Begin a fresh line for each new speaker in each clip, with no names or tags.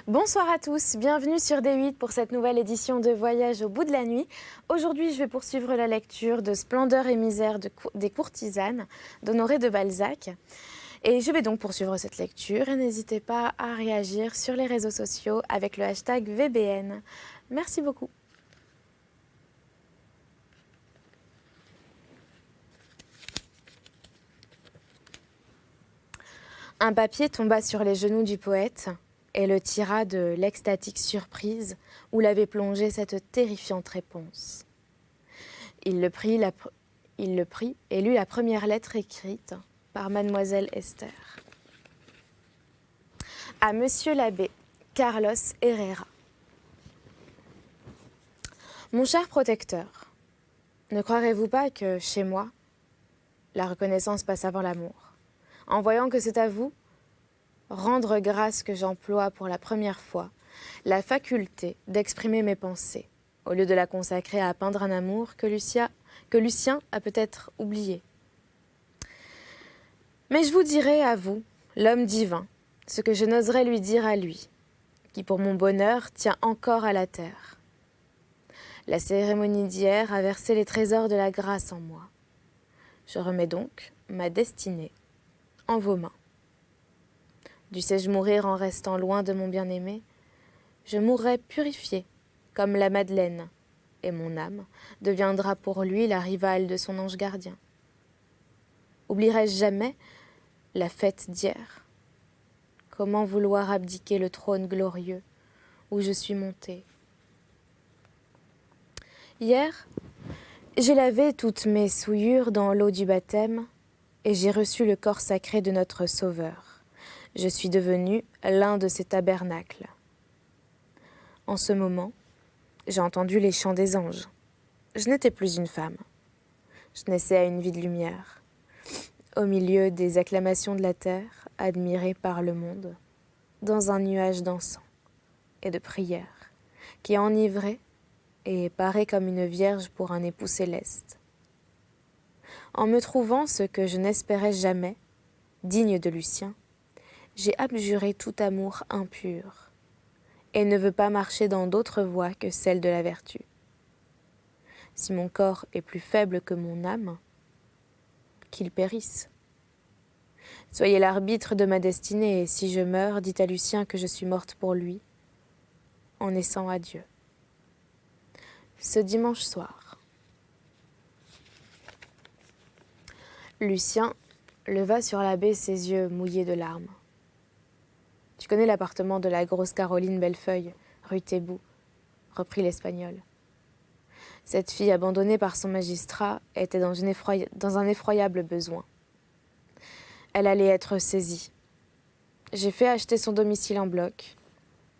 Bonsoir à tous, bienvenue sur D8 pour cette nouvelle édition de Voyage au bout de la nuit. Aujourd'hui, je vais poursuivre la lecture de Splendeur et misère des courtisanes d'Honoré de Balzac. Et je vais donc poursuivre cette lecture et n'hésitez pas à réagir sur les réseaux sociaux avec le hashtag VBN. Merci beaucoup. Un papier tomba sur les genoux du poète et le tira de l'extatique surprise où l'avait plongé cette terrifiante réponse. Il le prit et lut la première lettre écrite par Mademoiselle Esther. À Monsieur l'abbé Carlos Herrera. Mon cher protecteur, ne croirez-vous pas que, chez moi, la reconnaissance passe avant l'amour? En voyant que c'est à vous, rendre grâce que j'emploie pour la première fois la faculté d'exprimer mes pensées, au lieu de la consacrer à peindre un amour que Lucien a peut-être oublié. Mais je vous dirai à vous, l'homme divin, ce que je n'oserais lui dire à lui, qui pour mon bonheur tient encore à la terre. La cérémonie d'hier a versé les trésors de la grâce en moi. Je remets donc ma destinée en vos mains. Dussé-je mourir en restant loin de mon bien-aimé, je mourrai purifiée comme la Madeleine, et mon âme deviendra pour lui la rivale de son ange gardien. Oublierai-je jamais la fête d'hier? Comment vouloir abdiquer le trône glorieux où je suis montée? Hier, j'ai lavé toutes mes souillures dans l'eau du baptême et j'ai reçu le corps sacré de notre Sauveur. Je suis devenue l'un de ses tabernacles. En ce moment, j'ai entendu les chants des anges. Je n'étais plus une femme. Je naissais à une vie de lumière, au milieu des acclamations de la terre, admirée par le monde, dans un nuage d'encens et de prières, qui enivrait et paraît comme une vierge pour un époux céleste. En me trouvant ce que je n'espérais jamais, digne de Lucien, j'ai abjuré tout amour impur et ne veux pas marcher dans d'autres voies que celle de la vertu. Si mon corps est plus faible que mon âme, qu'il périsse. Soyez l'arbitre de ma destinée, et si je meurs, dites à Lucien que je suis morte pour lui, en naissant à Dieu. Ce dimanche soir. Lucien leva sur l'abbé ses yeux mouillés de larmes. Tu connais l'appartement de la grosse Caroline Bellefeuille, rue Thébout, reprit l'Espagnol. Cette fille abandonnée par son magistrat était dans un effroyable besoin. Elle allait être saisie. J'ai fait acheter son domicile en bloc.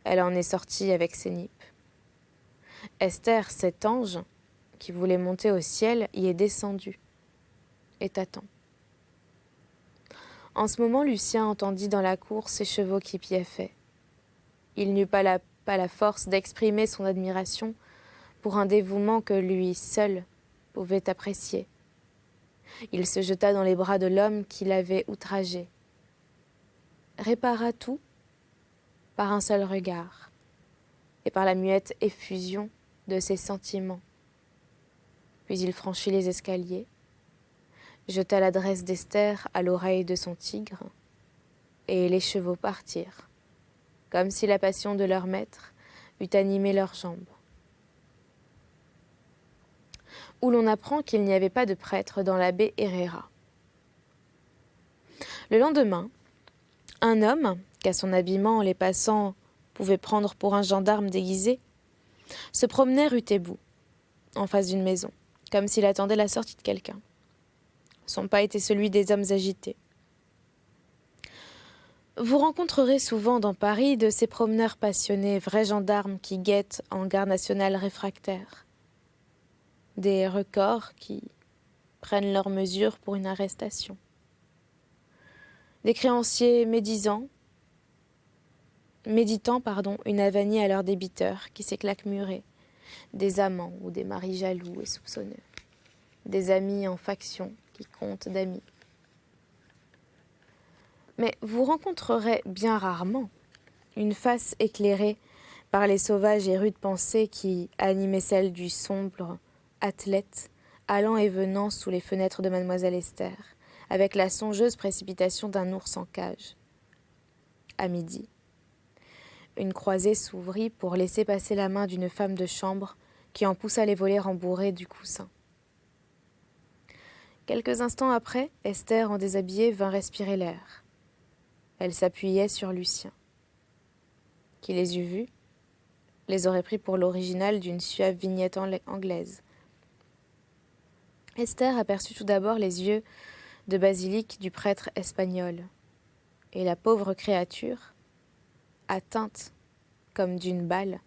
Elle en est sortie avec ses nippes. Esther, cet ange, qui voulait monter au ciel, y est descendue et t'attend. En ce moment, Lucien entendit dans la cour ses chevaux qui piaffaient. Il n'eut pas la force d'exprimer son admiration pour un dévouement que lui seul pouvait apprécier. Il se jeta dans les bras de l'homme qui l'avait outragé, répara tout par un seul regard et par la muette effusion de ses sentiments. Puis il franchit les escaliers, jeta l'adresse d'Esther à l'oreille de son tigre, et les chevaux partirent, comme si la passion de leur maître eût animé leurs jambes. Où l'on apprend qu'il n'y avait pas de prêtre dans l'abbé Herrera. Le lendemain, un homme, qu'à son habillement les passants pouvaient prendre pour un gendarme déguisé, se promenait rue Thébout, en face d'une maison, comme s'il attendait la sortie de quelqu'un. Son pas était celui des hommes agités. Vous rencontrerez souvent dans Paris de ces promeneurs passionnés, vrais gendarmes qui guettent en garde nationale réfractaire. Des records qui prennent leurs mesures pour une arrestation. Des créanciers méditant une avanie à leurs débiteurs qui s'éclatent murés. Des amants ou des maris jaloux et soupçonneux. Des amis en faction qui comptent d'amis. Mais vous rencontrerez bien rarement une face éclairée par les sauvages et rudes pensées qui animaient celle du sombre athlète, allant et venant sous les fenêtres de mademoiselle Esther, avec la songeuse précipitation d'un ours en cage. À midi, une croisée s'ouvrit pour laisser passer la main d'une femme de chambre qui en poussa les volets rembourrés du coussin. Quelques instants après, Esther, en déshabillé, vint respirer l'air. Elle s'appuyait sur Lucien. Qui les eût vus, les aurait pris pour l'original d'une suave vignette anglaise. Esther aperçut tout d'abord les yeux de basilic du prêtre espagnol, et la pauvre créature, atteinte comme d'une balle,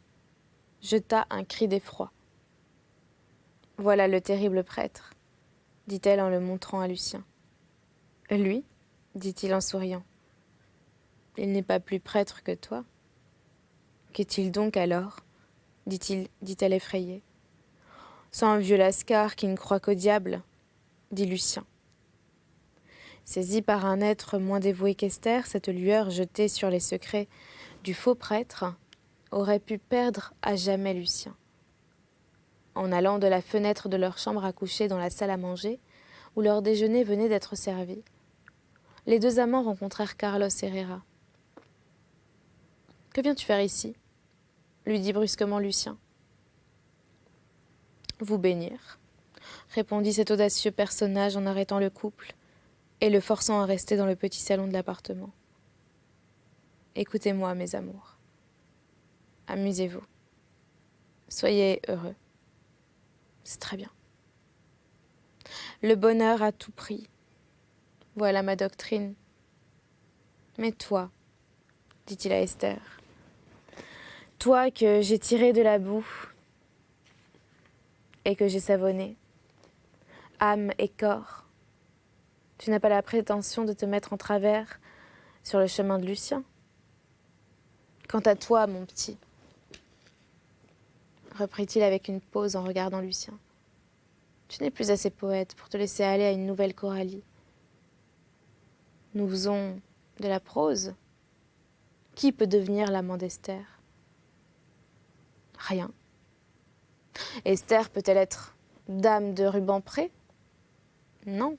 jeta un cri d'effroi. « Voilà le terrible prêtre », dit-elle en le montrant à Lucien. « Lui ?» dit-il en souriant. « Il n'est pas plus prêtre que toi. »« Qu'est-il donc alors ?» dit-elle effrayée. « C'est un vieux lascar qui ne croit qu'au diable, » dit Lucien. Saisie par un être moins dévoué qu'Esther, cette lueur jetée sur les secrets du faux prêtre aurait pu perdre à jamais Lucien. En allant de la fenêtre de leur chambre à coucher dans la salle à manger, où leur déjeuner venait d'être servi, les deux amants rencontrèrent Carlos Herrera. « Que viens-tu faire ici ?» lui dit brusquement Lucien. « Vous bénir », répondit cet audacieux personnage en arrêtant le couple et le forçant à rester dans le petit salon de l'appartement. « Écoutez-moi, mes amours. Amusez-vous. Soyez heureux. C'est très bien. Le bonheur à tout prix. Voilà ma doctrine. Mais toi, dit-il à Esther, toi que j'ai tiré de la boue et que j'ai savonné, âme et corps, tu n'as pas la prétention de te mettre en travers sur le chemin de Lucien. Quant à toi, mon petit, reprit-il avec une pause en regardant Lucien, tu n'es plus assez poète pour te laisser aller à une nouvelle Coralie. Nous faisons de la prose. Qui peut devenir l'amant d'Esther? Rien. Esther peut-elle être dame de Rubempré? Non.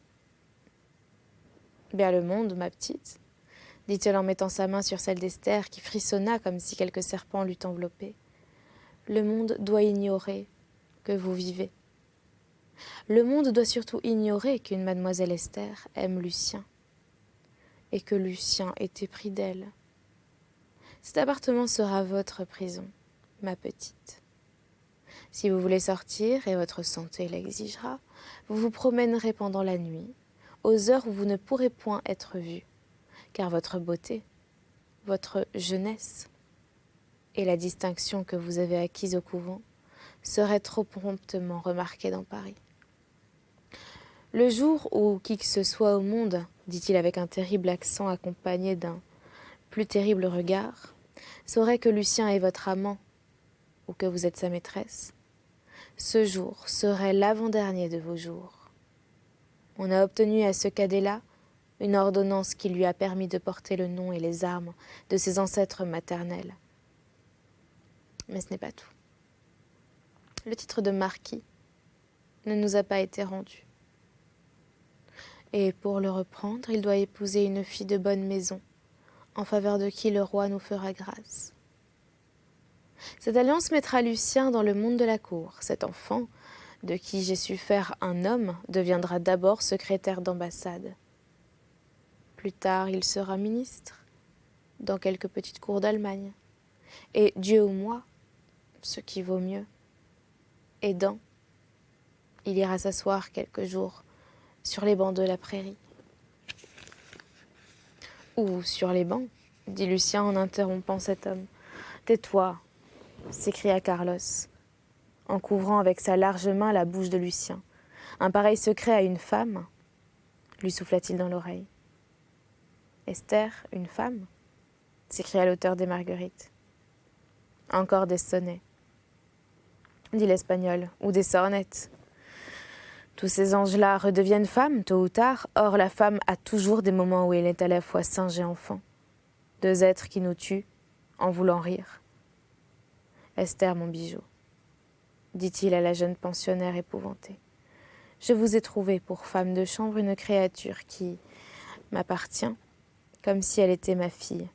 Bien le monde, ma petite, dit-elle en mettant sa main sur celle d'Esther qui frissonna comme si quelque serpent l'eût enveloppée. Le monde doit ignorer que vous vivez. Le monde doit surtout ignorer qu'une mademoiselle Esther aime Lucien et que Lucien est épris d'elle. Cet appartement sera votre prison, ma petite. Si vous voulez sortir, et votre santé l'exigera, vous vous promènerez pendant la nuit, aux heures où vous ne pourrez point être vus, car votre beauté, votre jeunesse et la distinction que vous avez acquise au couvent seraient trop promptement remarquées dans Paris. Le jour où qui que ce soit au monde, dit-il avec un terrible accent accompagné d'un plus terrible regard, saurait que Lucien est votre amant ou que vous êtes sa maîtresse, ce jour serait l'avant-dernier de vos jours. On a obtenu à ce cadet-là une ordonnance qui lui a permis de porter le nom et les armes de ses ancêtres maternels. Mais ce n'est pas tout. Le titre de marquis ne nous a pas été rendu. Et pour le reprendre, il doit épouser une fille de bonne maison, en faveur de qui le roi nous fera grâce. Cette alliance mettra Lucien dans le monde de la cour. Cet enfant, de qui j'ai su faire un homme, deviendra d'abord secrétaire d'ambassade. Plus tard, il sera ministre, dans quelque petite cour d'Allemagne. Et Dieu ou moi, ce qui vaut mieux, aidant, il ira s'asseoir quelques jours sur les bancs de la prairie. « Ou sur les bancs ?» dit Lucien en interrompant cet homme. « Tais-toi !» s'écria Carlos, en couvrant avec sa large main la bouche de Lucien. « Un pareil secret à une femme ?» lui souffla-t-il dans l'oreille. « Esther, une femme ?» s'écria l'auteur des Marguerites. « Encore des sonnets, » dit l'Espagnol, « ou des sornettes. Tous ces anges-là redeviennent femmes, tôt ou tard. Or, la femme a toujours des moments où elle est à la fois singe et enfant. Deux êtres qui nous tuent, en voulant rire. « Esther, mon bijou, dit-il à la jeune pensionnaire épouvantée, je vous ai trouvée pour femme de chambre une créature qui m'appartient comme si elle était ma fille.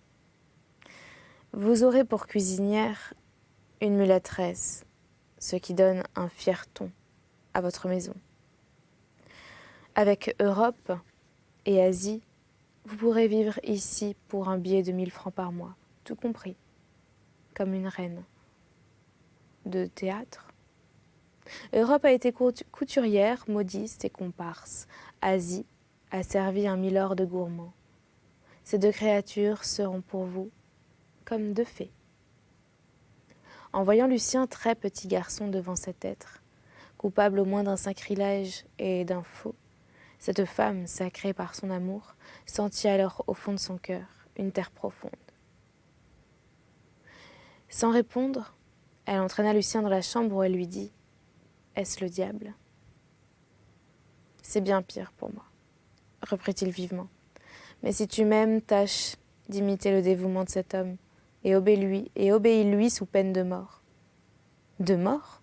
Vous aurez pour cuisinière une mulâtresse, ce qui donne un fier ton à votre maison. Avec Europe et Asie, vous pourrez vivre ici pour un billet de 1000 francs par mois, tout compris, comme une reine. De théâtre. Europe a été couturière, modiste et comparse. Asie a servi un milord gourmand. Ces deux créatures seront pour vous comme deux fées. » En voyant Lucien, très petit garçon devant cet être, coupable au moins d'un sacrilège et d'un faux, cette femme, sacrée par son amour, sentit alors au fond de son cœur une terre profonde. Sans répondre, elle entraîna Lucien dans la chambre où elle lui dit « Est-ce le diable ?»« C'est bien pire pour moi, » reprit-il vivement. « Mais si tu m'aimes, tâche d'imiter le dévouement de cet homme et obéis-lui sous peine de mort. »« De mort ?»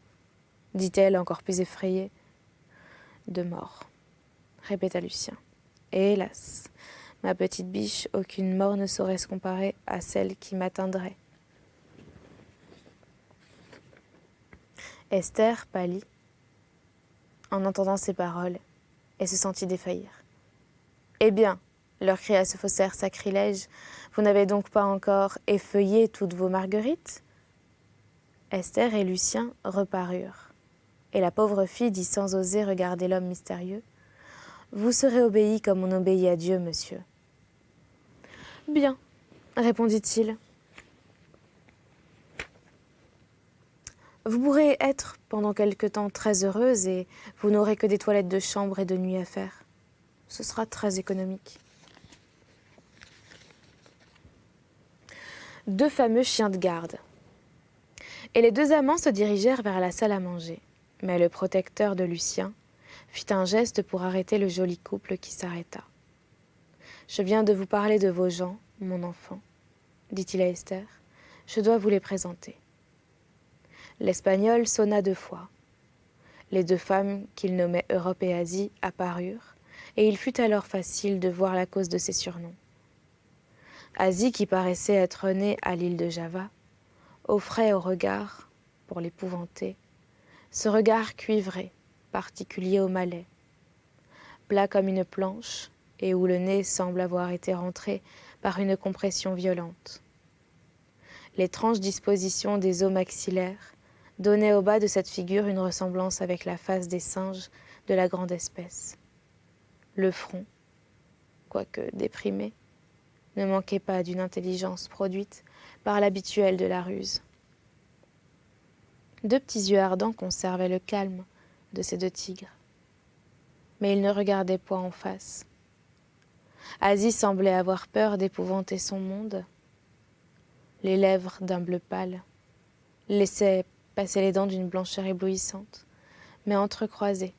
dit-elle encore plus effrayée. « De mort, » répéta Lucien. « Et hélas, ma petite biche, aucune mort ne saurait se comparer à celle qui m'atteindrait. » Esther pâlit en entendant ces paroles et se sentit défaillir. « Eh bien, leur cria ce faussaire sacrilège, vous n'avez donc pas encore effeuillé toutes vos marguerites ?» Esther et Lucien reparurent, et la pauvre fille dit sans oser regarder l'homme mystérieux : « Vous serez obéi comme on obéit à Dieu, monsieur. »« Bien, » répondit-il. « Vous pourrez être pendant quelque temps très heureuse et vous n'aurez que des toilettes de chambre et de nuit à faire. Ce sera très économique. » Deux fameux chiens de garde. Et les deux amants se dirigèrent vers la salle à manger. Mais le protecteur de Lucien fit un geste pour arrêter le joli couple qui s'arrêta. « Je viens de vous parler de vos gens, mon enfant, » dit-il à Esther. « Je dois vous les présenter. » L'Espagnol sonna 2 fois. Les 2 femmes qu'il nommait Europe et Asie apparurent, et il fut alors facile de voir la cause de ces surnoms. Asie, qui paraissait être née à l'île de Java, offrait au regard, pour l'épouvanter, ce regard cuivré, particulier au Malais, plat comme une planche, et où le nez semble avoir été rentré par une compression violente. L'étrange disposition des os maxillaires donnait au bas de cette figure une ressemblance avec la face des singes de la grande espèce. Le front, quoique déprimé, ne manquait pas d'une intelligence produite par l'habituel de la ruse. 2 petits yeux ardents conservaient le calme de ces 2 tigres. Mais ils ne regardaient point en face. Asie semblait avoir peur d'épouvanter son monde. Les lèvres d'un bleu pâle laissaient passer les dents d'une blancheur éblouissante, mais entrecroisées.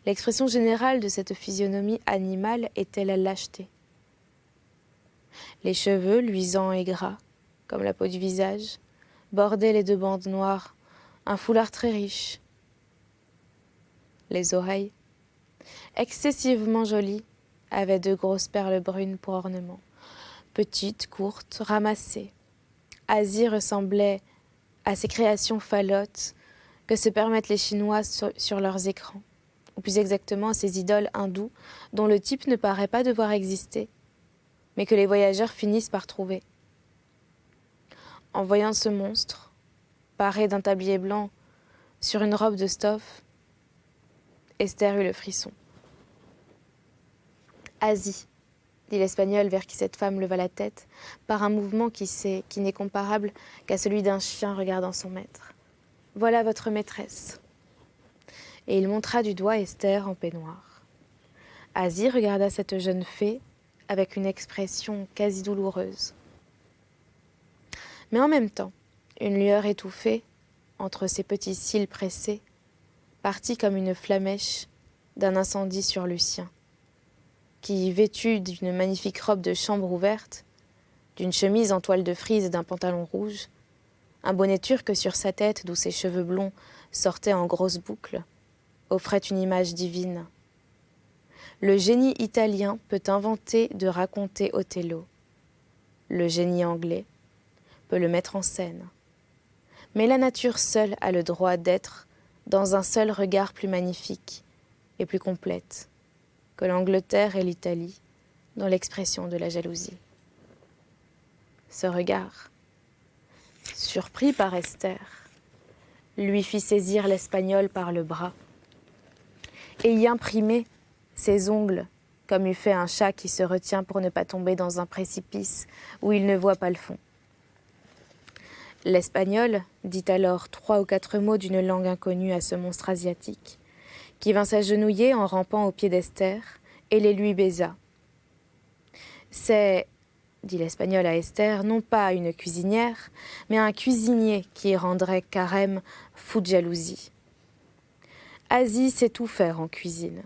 L'expression générale de cette physionomie animale était la lâcheté. Les cheveux, luisants et gras, comme la peau du visage, bordaient les 2 bandes noires, un foulard très riche. Les oreilles, excessivement jolies, avaient 2 grosses perles brunes pour ornement, petites, courtes, ramassées. Asie ressemblait à ces créations falotes que se permettent les Chinois sur leurs écrans, ou plus exactement à ces idoles hindous dont le type ne paraît pas devoir exister, mais que les voyageurs finissent par trouver. En voyant ce monstre, paré d'un tablier blanc sur une robe de stoffe, Esther eut le frisson. « Asie », dit l'Espagnol vers qui cette femme leva la tête, par un mouvement qui n'est comparable qu'à celui d'un chien regardant son maître. « Voilà votre maîtresse. » Et il montra du doigt Esther en peignoir. Asie regarda cette jeune fée avec une expression quasi douloureuse. Mais en même temps, une lueur étouffée, entre ses petits cils pressés, partit comme une flamèche d'un incendie sur Lucien, qui, vêtu d'une magnifique robe de chambre ouverte, d'une chemise en toile de frise et d'un pantalon rouge, un bonnet turc sur sa tête d'où ses cheveux blonds sortaient en grosses boucles, offrait une image divine. Le génie italien peut inventer de raconter Othello. Le génie anglais peut le mettre en scène. Mais la nature seule a le droit d'être dans un seul regard plus magnifique et plus complète que l'Angleterre et l'Italie dans l'expression de la jalousie. Ce regard, surpris par Esther, lui fit saisir l'Espagnol par le bras et y imprimer ses ongles comme eût fait un chat qui se retient pour ne pas tomber dans un précipice où il ne voit pas le fond. L'Espagnol dit alors 3 ou 4 mots d'une langue inconnue à ce monstre asiatique, qui vint s'agenouiller en rampant aux pieds d'Esther et les lui baisa. « C'est, dit l'Espagnol à Esther, non pas une cuisinière, mais un cuisinier qui rendrait Carême fou de jalousie. Asie sait tout faire en cuisine.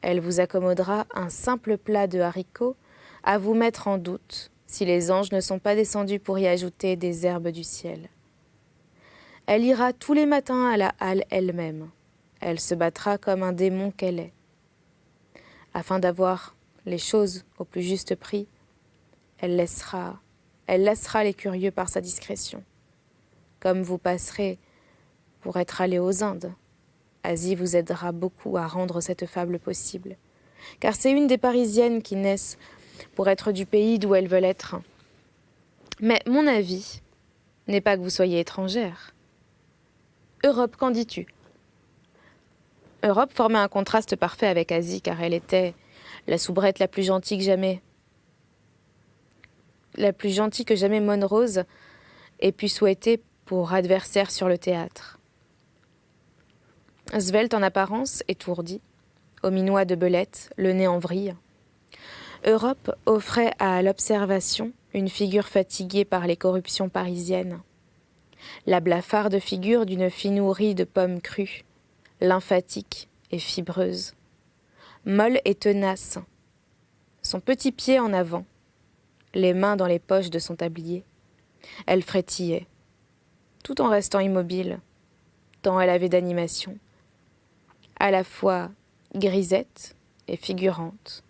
Elle vous accommodera un simple plat de haricots à vous mettre en doute si les anges ne sont pas descendus pour y ajouter des herbes du ciel. Elle ira tous les matins à la halle elle-même. Elle se battra comme un démon qu'elle est. Afin d'avoir les choses au plus juste prix, elle laissera les curieux par sa discrétion. Comme vous passerez pour être allé aux Indes, Asie vous aidera beaucoup à rendre cette fable possible, car c'est une des Parisiennes qui naissent pour être du pays d'où elles veulent être. Mais mon avis n'est pas que vous soyez étrangère. Europe, qu'en dis-tu ? Europe formait un contraste parfait avec Asie, car elle était la soubrette la plus gentille que jamais. La plus gentille que jamais Monrose ait pu souhaiter pour adversaire sur le théâtre. Svelte en apparence, étourdie, au minois de belette, le nez en vrille, Europe offrait à l'observation une figure fatiguée par les corruptions parisiennes. La blafarde figure d'une fille nourrie de pommes crues, lymphatique et fibreuse, molle et tenace, son petit pied en avant, les mains dans les poches de son tablier. Elle frétillait, tout en restant immobile, tant elle avait d'animation, à la fois grisette et figurante.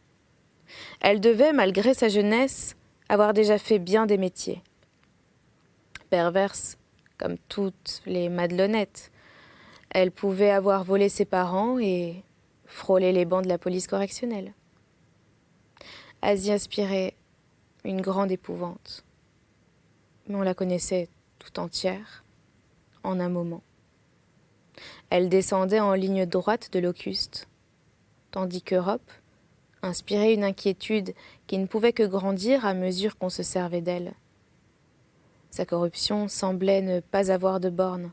Elle devait, malgré sa jeunesse, avoir déjà fait bien des métiers. Perverse, comme toutes les Madelonnettes, elle pouvait avoir volé ses parents et frôler les bancs de la police correctionnelle. Asie inspirait une grande épouvante, mais on la connaissait tout entière, en un moment. Elle descendait en ligne droite de Locuste, tandis qu'Europe inspirait une inquiétude qui ne pouvait que grandir à mesure qu'on se servait d'elle. Sa corruption semblait ne pas avoir de bornes.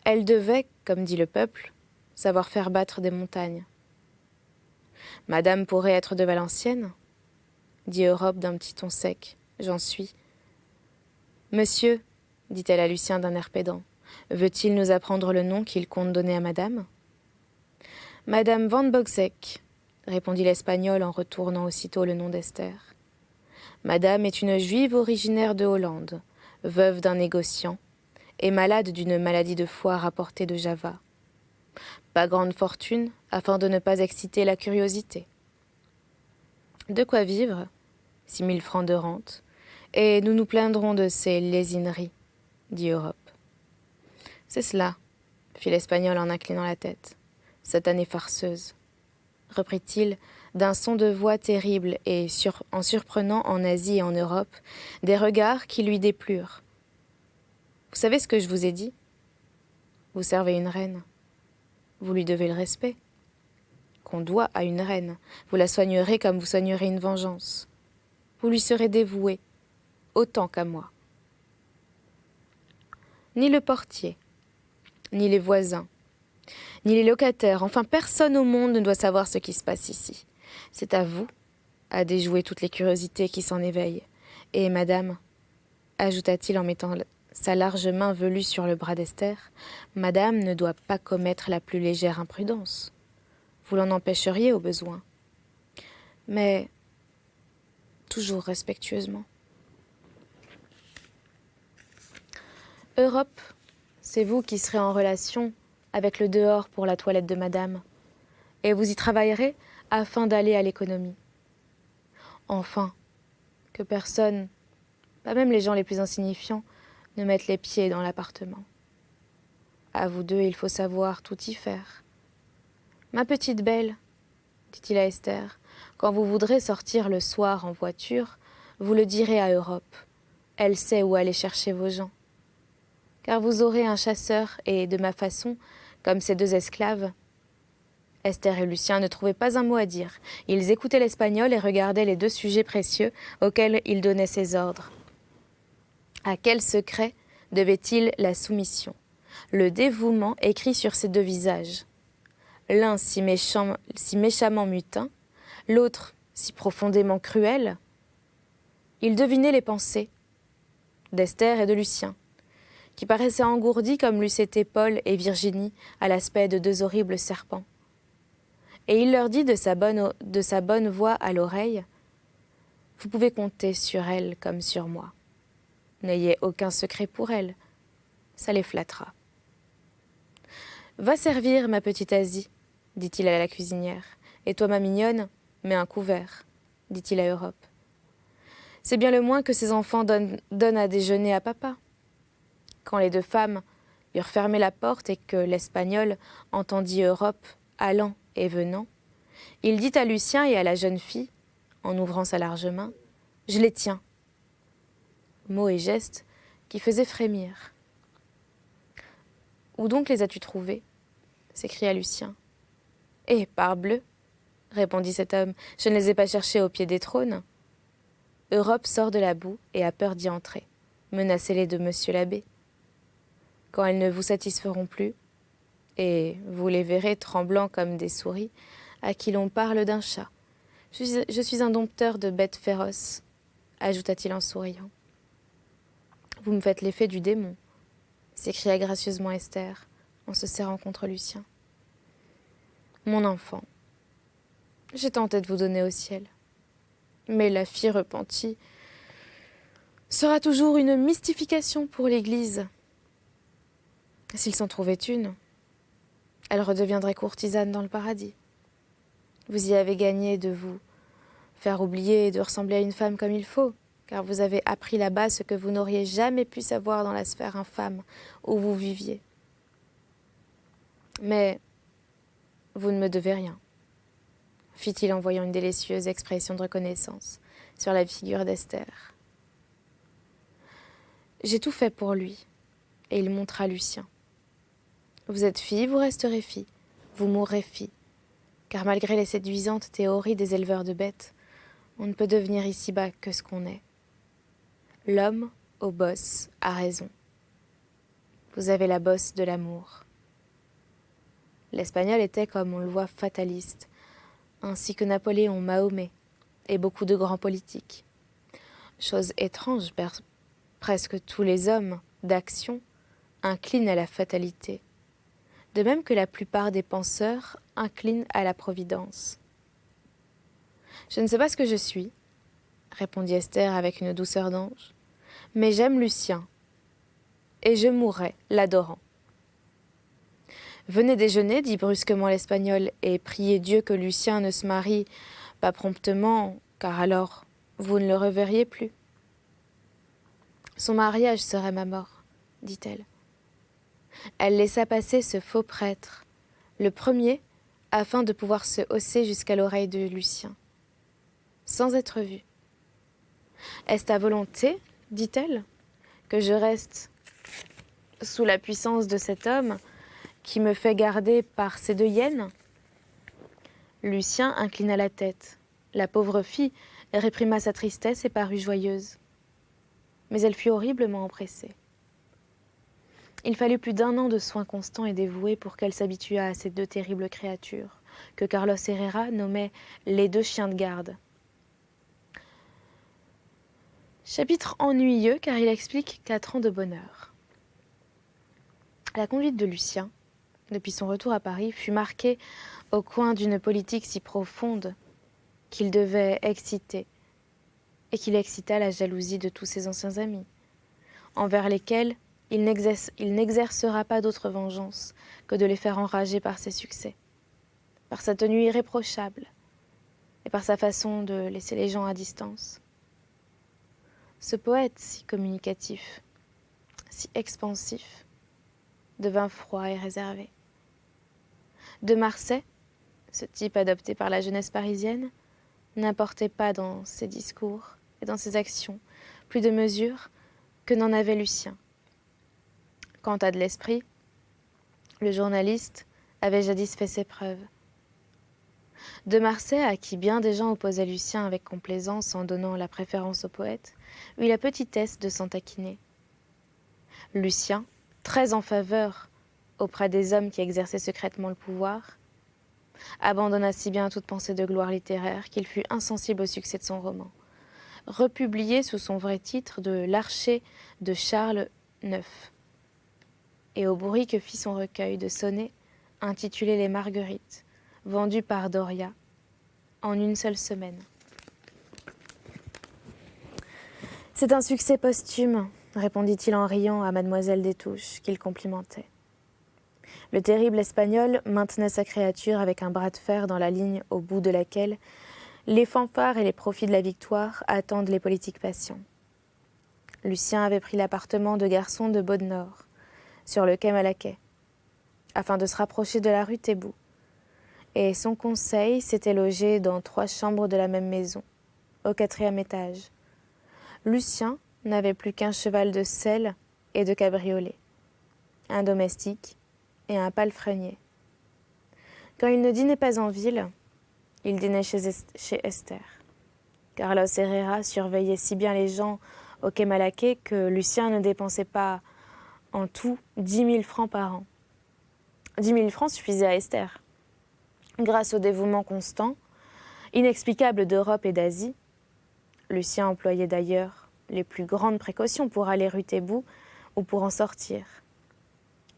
Elle devait, comme dit le peuple, savoir faire battre des montagnes. « Madame pourrait être de Valenciennes ?» dit Europe d'un petit ton sec. « J'en suis. »« Monsieur, » dit-elle à Lucien d'un air pédant, « veut-il nous apprendre le nom qu'il compte donner à madame ?»« Madame Van Boxek, » répondit l'Espagnol en retournant aussitôt le nom d'Esther. « Madame est une juive originaire de Hollande, veuve d'un négociant, et malade d'une maladie de foie rapportée de Java. Pas grande fortune, afin de ne pas exciter la curiosité. De quoi vivre, 6 000 francs de rente, et nous nous plaindrons de ces lésineries, dit Europe. C'est cela, fit l'Espagnol en inclinant la tête. Cette année farceuse, reprit-il d'un son de voix terrible et en surprenant en Asie et en Europe des regards qui lui déplurent. Vous savez ce que je vous ai dit ? Vous servez une reine. Vous lui devez le respect qu'on doit à une reine. Vous la soignerez comme vous soignerez une vengeance. Vous lui serez dévoué, autant qu'à moi. Ni le portier, ni les voisins, ni les locataires, enfin personne au monde ne doit savoir ce qui se passe ici. C'est à vous à déjouer toutes les curiosités qui s'en éveillent. Et madame, ajouta-t-il en mettant sa large main velue sur le bras d'Esther, madame ne doit pas commettre la plus légère imprudence. Vous l'en empêcheriez au besoin. Mais toujours respectueusement. Europe, c'est vous qui serez en relation avec le dehors pour la toilette de madame, et vous y travaillerez afin d'aller à l'économie. Enfin, que personne, pas même les gens les plus insignifiants, ne mettent les pieds dans l'appartement. À vous deux, il faut savoir tout y faire. Ma petite belle, dit-il à Esther, quand vous voudrez sortir le soir en voiture, vous le direz à Europe. Elle sait où aller chercher vos gens. Car vous aurez un chasseur et, de ma façon, comme ces deux esclaves. Esther et Lucien ne trouvaient pas un mot à dire. Ils écoutaient l'espagnol et regardaient les deux sujets précieux auxquels il donnait ses ordres. À quel secret devait-il la soumission? Le dévouement écrit sur ces deux visages. L'un si méchamment mutin, l'autre si profondément cruel. Il devinait les pensées d'Esther et de Lucien, qui paraissaient engourdis comme l'eussent été Paul et Virginie à l'aspect de deux horribles serpents. Et il leur dit de sa bonne voix à l'oreille, « Vous pouvez compter sur elle comme sur moi. N'ayez aucun secret pour elle, ça les flattera. »« Va servir, ma petite Asie, dit-il à la cuisinière. Et toi, ma mignonne, mets un couvert, dit-il à Europe. C'est bien le moins que ses enfants donnent à déjeuner à papa. Quand les deux femmes eurent fermé la porte et que l'Espagnol entendit Europe allant et venant, il dit à Lucien et à la jeune fille, en ouvrant sa large main, « Je les tiens ». Mots et gestes qui faisaient frémir. « Où donc les as-tu trouvés » s'écria Lucien. « Eh, parbleu !» répondit cet homme, « je ne les ai pas cherchés au pied des trônes. » Europe sort de la boue et a peur d'y entrer. Menacez-les de monsieur l'abbé. Quand elles ne vous satisferont plus, et vous les verrez tremblants comme des souris, à qui l'on parle d'un chat. Je suis un dompteur de bêtes féroces, ajouta-t-il en souriant. Vous me faites l'effet du démon, s'écria gracieusement Esther, en se serrant contre Lucien. Mon enfant, j'ai tenté de vous donner au ciel, mais la fille repentie sera toujours une mystification pour l'Église. S'il s'en trouvait une, elle redeviendrait courtisane dans le paradis. Vous y avez gagné de vous faire oublier et de ressembler à une femme comme il faut, car vous avez appris là-bas ce que vous n'auriez jamais pu savoir dans la sphère infâme où vous viviez. Mais vous ne me devez rien, fit-il en voyant une délicieuse expression de reconnaissance sur la figure d'Esther. J'ai tout fait pour lui, et il montra Lucien. Vous êtes fille, vous resterez fille, vous mourrez fille, car malgré les séduisantes théories des éleveurs de bêtes, on ne peut devenir ici-bas que ce qu'on est. L'homme, au boss, a raison. Vous avez la bosse de l'amour. L'Espagnol était, comme on le voit, fataliste, ainsi que Napoléon, Mahomet et beaucoup de grands politiques. Chose étrange, presque tous les hommes d'action inclinent à la fatalité, de même que la plupart des penseurs inclinent à la providence. « Je ne sais pas ce que je suis, » répondit Esther avec une douceur d'ange, « mais j'aime Lucien, et je mourrai l'adorant. » « Venez déjeuner, dit brusquement l'Espagnol, et priez Dieu que Lucien ne se marie pas promptement, car alors vous ne le reverriez plus. »« Son mariage serait ma mort, dit-elle. Elle laissa passer ce faux prêtre, le premier, afin de pouvoir se hausser jusqu'à l'oreille de Lucien, sans être vue. « Est-ce ta volonté, dit-elle, que je reste sous la puissance de cet homme qui me fait garder par ces deux hyènes ?» Lucien inclina la tête. La pauvre fille réprima sa tristesse et parut joyeuse. Mais elle fut horriblement empressée. Il fallut plus d'1 an de soins constants et dévoués pour qu'elle s'habituât à ces deux terribles créatures, que Carlos Herrera nommait les deux chiens de garde. Chapitre ennuyeux car il explique 4 ans de bonheur. La conduite de Lucien, depuis son retour à Paris, fut marquée au coin d'une politique si profonde qu'il devait exciter et qu'il excita la jalousie de tous ses anciens amis, envers lesquels il n'exercera pas d'autre vengeance que de les faire enrager par ses succès, par sa tenue irréprochable et par sa façon de laisser les gens à distance. Ce poète si communicatif, si expansif, devint froid et réservé. De Marsay, ce type adopté par la jeunesse parisienne, n'apportait pas dans ses discours et dans ses actions plus de mesure que n'en avait Lucien. Quant à de l'esprit, le journaliste avait jadis fait ses preuves. De Marsay, à qui bien des gens opposaient Lucien avec complaisance en donnant la préférence au poète, eut la petitesse de s'en taquiner. Lucien, très en faveur auprès des hommes qui exerçaient secrètement le pouvoir, abandonna si bien toute pensée de gloire littéraire qu'il fut insensible au succès de son roman, republié sous son vrai titre de L'Archer de Charles IX, et au bruit que fit son recueil de sonnets intitulé Les Marguerites, vendu par Doria en une seule semaine. C'est un succès posthume, répondit-il en riant à mademoiselle Destouches, qu'il complimentait. Le terrible Espagnol maintenait sa créature avec un bras de fer dans la ligne au bout de laquelle les fanfares et les profits de la victoire attendent les politiques passions. Lucien avait pris l'appartement de garçon de Beaudenord, sur le quai Malaquais, afin de se rapprocher de la rue Thébout, et son conseil s'était logé dans 3 chambres de la même maison, au 4e étage. Lucien n'avait plus qu'un cheval de selle et de cabriolet, un domestique et un palefrenier. Quand il ne dînait pas en ville, il dînait chez Esther. Carlos Herrera surveillait si bien les gens au quai Malaquais que Lucien ne dépensait pas en tout 10 000 francs par an. 10 000 francs suffisaient à Esther. Grâce au dévouement constant, inexplicable d'Europe et d'Asie, Lucien employait d'ailleurs les plus grandes précautions pour aller rue Thébout ou pour en sortir.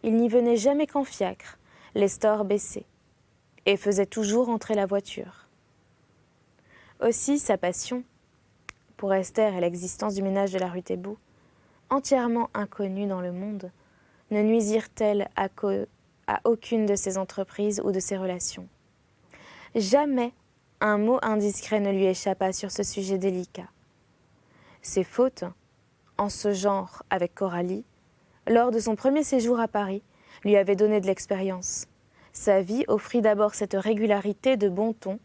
Il n'y venait jamais qu'en fiacre, les stores baissés, et faisait toujours entrer la voiture. Aussi sa passion pour Esther et l'existence du ménage de la rue Thébout, entièrement inconnue dans le monde, ne nuisirent-elles à aucune de ses entreprises ou de ses relations. Jamais un mot indiscret ne lui échappa sur ce sujet délicat. Ses fautes, en ce genre avec Coralie, lors de son premier séjour à Paris, lui avaient donné de l'expérience. Sa vie offrit d'abord cette régularité de bon ton,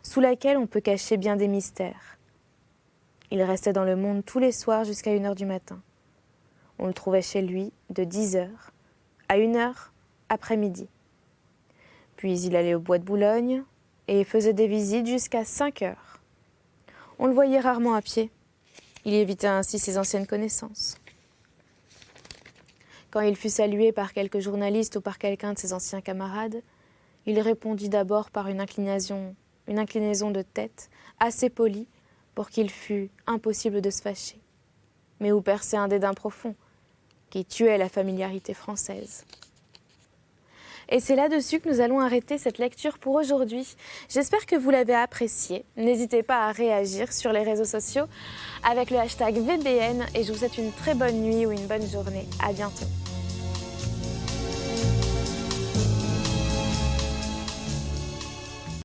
sous laquelle on peut cacher bien des mystères. Il restait dans le monde tous les soirs jusqu'à 1h du matin. On le trouvait chez lui de 10h à 1h après-midi. Puis il allait au bois de Boulogne et faisait des visites jusqu'à 5h. On le voyait rarement à pied. Il évitait ainsi ses anciennes connaissances. Quand il fut salué par quelques journalistes ou par quelqu'un de ses anciens camarades, il répondit d'abord par une inclinaison de tête assez polie pour qu'il fût impossible de se fâcher, mais où perçait un dédain profond qui tuait la familiarité française. Et c'est là-dessus que nous allons arrêter cette lecture pour aujourd'hui. J'espère que vous l'avez apprécié. N'hésitez pas à réagir sur les réseaux sociaux avec le hashtag VBN et je vous souhaite une très bonne nuit ou une bonne journée. À bientôt.